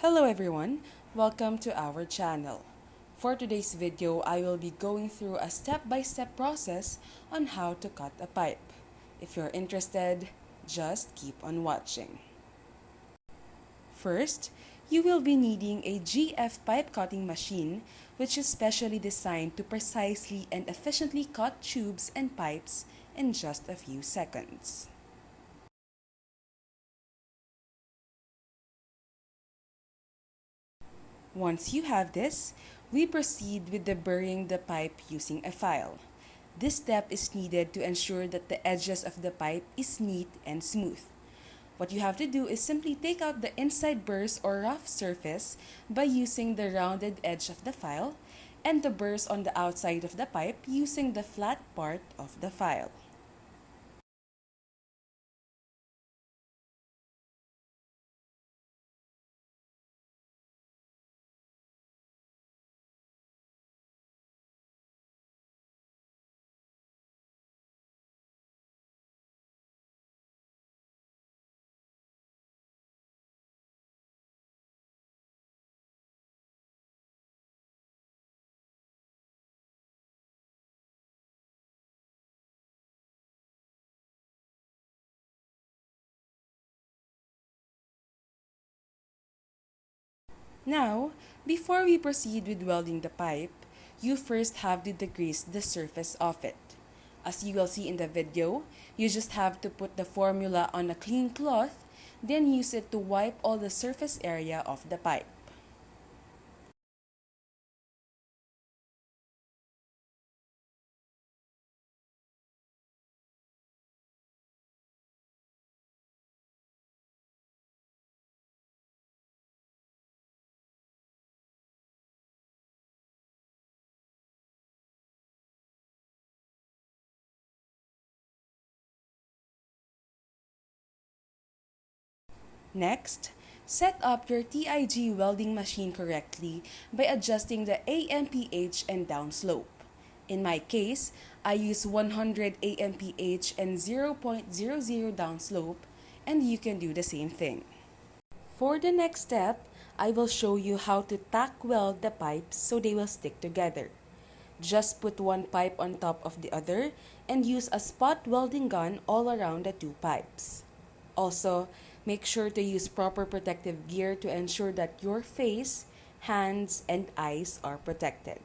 Hello everyone, welcome to our channel. For today's video, I will be going through a step-by-step process on how to cut a pipe. If you're interested, just keep on watching. First, you will be needing a GF pipe cutting machine which is specially designed to precisely and efficiently cut tubes and pipes in just a few seconds. Once you have this, we proceed with burying the pipe using a file. This step is needed to ensure that the edges of the pipe is neat and smooth. What you have to do is simply take out the inside burrs or rough surface by using the rounded edge of the file and the burrs on the outside of the pipe using the flat part of the file. Now, before we proceed with welding the pipe, you first have to degrease the surface of it. As you will see in the video, you just have to put the formula on a clean cloth, then use it to wipe all the surface area of the pipe. Next, set up your TIG welding machine correctly by adjusting the AMPH and downslope. In my case, I use 100 AMPH and 0.00 downslope, and you can do the same thing. For the next step, I will show you how to tack weld the pipes so they will stick together. Just put one pipe on top of the other and use a spot welding gun all around the two pipes. Also, make sure to use proper protective gear to ensure that your face, hands, and eyes are protected.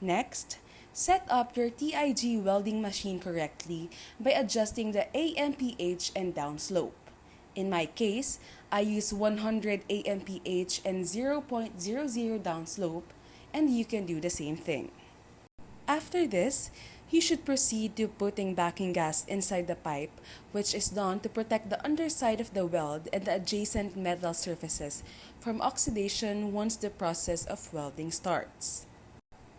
Next, set up your TIG welding machine correctly by adjusting the AMPH and downslope. In my case, I use 100 AMPH and 0.00 downslope, and you can do the same thing. After this, you should proceed to putting backing gas inside the pipe, which is done to protect the underside of the weld and the adjacent metal surfaces from oxidation once the process of welding starts.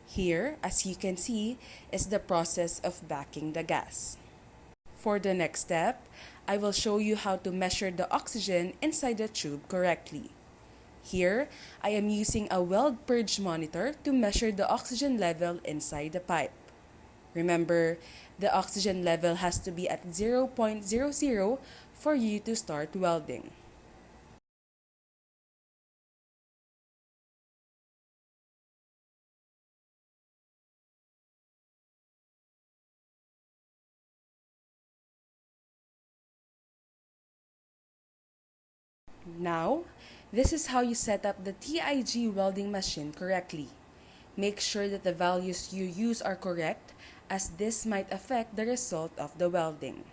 Here, as you can see, is the process of backing the gas. For the next step, I will show you how to measure the oxygen inside the tube correctly. Here, I am using a weld purge monitor to measure the oxygen level inside the pipe. Remember, the oxygen level has to be at 0.00 for you to start welding. Now, this is how you set up the TIG welding machine correctly. Make sure that the values you use are correct, as this might affect the result of the welding.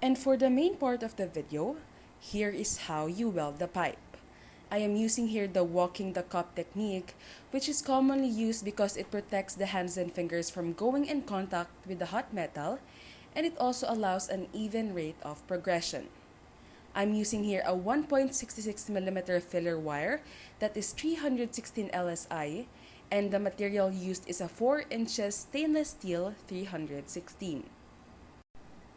And for the main part of the video, here is how you weld the pipe. I am using here the walking the cup technique, which is commonly used because it protects the hands and fingers from going in contact with the hot metal, and it also allows an even rate of progression. I'm using here a 1.66mm filler wire that is 316 LSI, and the material used is a 4 inches stainless steel 316.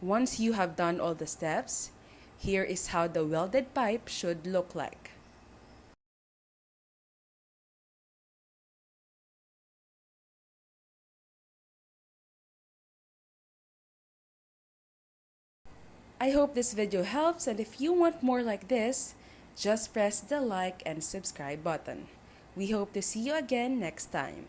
Once you have done all the steps, here is how the welded pipe should look like. I hope this video helps, and if you want more like this, just press the like and subscribe button. We hope to see you again next time.